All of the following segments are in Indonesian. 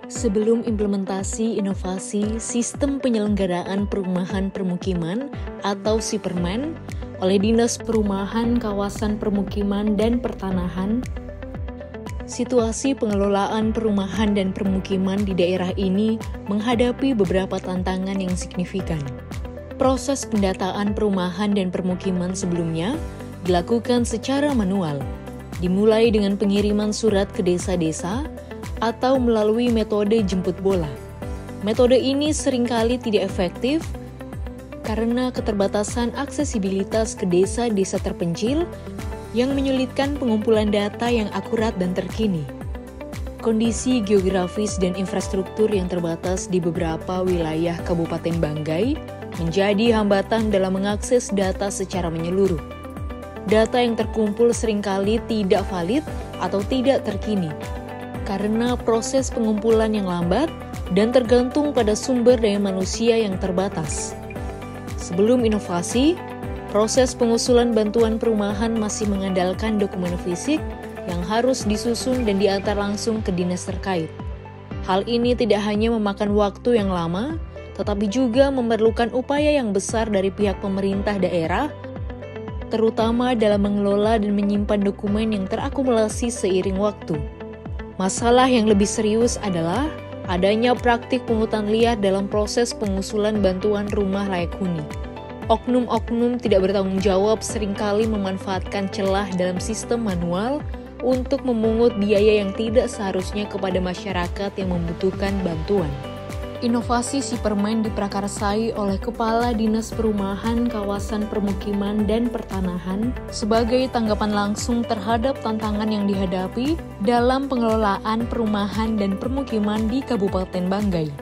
Sebelum implementasi inovasi Sistem Penyelenggaraan Perumahan Permukiman atau SIPERMEN oleh Dinas Perumahan Kawasan Permukiman dan Pertanahan, situasi pengelolaan perumahan dan permukiman di daerah ini menghadapi beberapa tantangan yang signifikan. Proses pendataan perumahan dan permukiman sebelumnya dilakukan secara manual, dimulai dengan pengiriman surat ke desa-desa atau melalui metode jemput bola. Metode ini seringkali tidak efektif karena keterbatasan aksesibilitas ke desa-desa terpencil yang menyulitkan pengumpulan data yang akurat dan terkini. Kondisi geografis dan infrastruktur yang terbatas di beberapa wilayah Kabupaten Banggai menjadi hambatan dalam mengakses data secara menyeluruh. Data yang terkumpul seringkali tidak valid atau tidak terkini, karena proses pengumpulan yang lambat dan tergantung pada sumber daya manusia yang terbatas. Sebelum inovasi, proses pengusulan bantuan perumahan masih mengandalkan dokumen fisik yang harus disusun dan diantar langsung ke dinas terkait. Hal ini tidak hanya memakan waktu yang lama, tetapi juga memerlukan upaya yang besar dari pihak pemerintah daerah, terutama dalam mengelola dan menyimpan dokumen yang terakumulasi seiring waktu. Masalah yang lebih serius adalah adanya praktik pungutan liar dalam proses pengusulan bantuan rumah layak huni. Oknum-oknum tidak bertanggung jawab seringkali memanfaatkan celah dalam sistem manual untuk memungut biaya yang tidak seharusnya kepada masyarakat yang membutuhkan bantuan. Inovasi SIPERMEN diprakarsai oleh Kepala Dinas Perumahan Kawasan Permukiman dan Pertanahan sebagai tanggapan langsung terhadap tantangan yang dihadapi dalam pengelolaan perumahan dan permukiman di Kabupaten Banggai.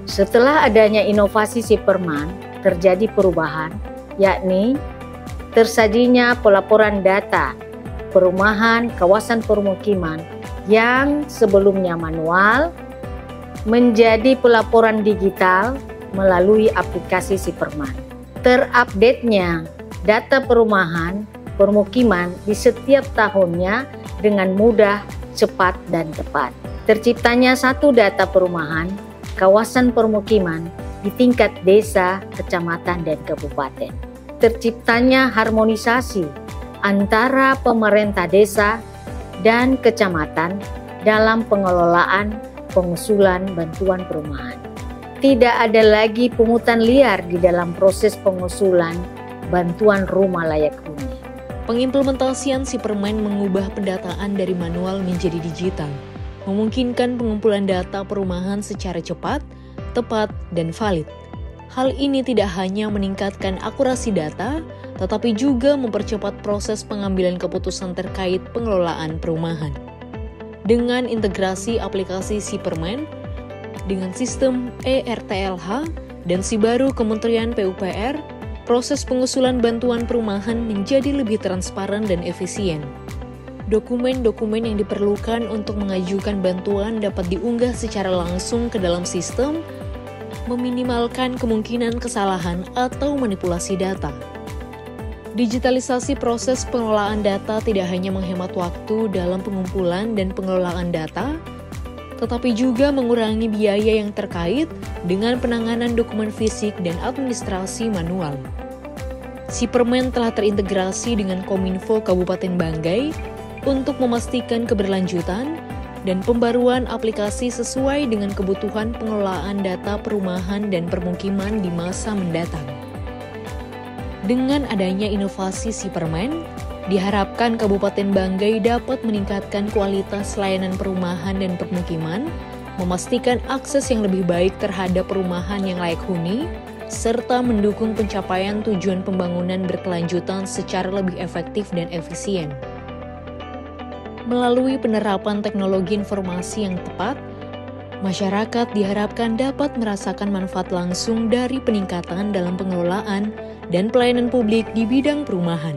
Setelah adanya inovasi SIPERMEN, terjadi perubahan, yakni tersajinya pelaporan data perumahan kawasan permukiman yang sebelumnya manual menjadi pelaporan digital melalui aplikasi SIPERMEN. Terupdate-nya data perumahan permukiman di setiap tahunnya dengan mudah, cepat, dan tepat. Terciptanya satu data perumahan kawasan permukiman di tingkat desa, kecamatan, dan kabupaten. Terciptanya harmonisasi antara pemerintah desa dan kecamatan dalam pengelolaan pengusulan bantuan perumahan. Tidak ada lagi pungutan liar di dalam proses pengusulan bantuan rumah layak huni. Pengimplementasian SIPERMEN mengubah pendataan dari manual menjadi digital, memungkinkan pengumpulan data perumahan secara cepat, tepat, dan valid. Hal ini tidak hanya meningkatkan akurasi data, tetapi juga mempercepat proses pengambilan keputusan terkait pengelolaan perumahan. Dengan integrasi aplikasi SIPERMEN dengan sistem ERTLH dan SIBARU Kementerian PUPR, proses pengusulan bantuan perumahan menjadi lebih transparan dan efisien. Dokumen-dokumen yang diperlukan untuk mengajukan bantuan dapat diunggah secara langsung ke dalam sistem, meminimalkan kemungkinan kesalahan atau manipulasi data. Digitalisasi proses pengelolaan data tidak hanya menghemat waktu dalam pengumpulan dan pengelolaan data, tetapi juga mengurangi biaya yang terkait dengan penanganan dokumen fisik dan administrasi manual. SIPERMEN telah terintegrasi dengan Kominfo Kabupaten Banggai untuk memastikan keberlanjutan dan pembaruan aplikasi sesuai dengan kebutuhan pengelolaan data perumahan dan permukiman di masa mendatang. Dengan adanya inovasi SIPERMEN, diharapkan Kabupaten Banggai dapat meningkatkan kualitas layanan perumahan dan permukiman, memastikan akses yang lebih baik terhadap perumahan yang layak huni, serta mendukung pencapaian tujuan pembangunan berkelanjutan secara lebih efektif dan efisien. Melalui penerapan teknologi informasi yang tepat, masyarakat diharapkan dapat merasakan manfaat langsung dari peningkatan dalam pengelolaan dan pelayanan publik di bidang perumahan.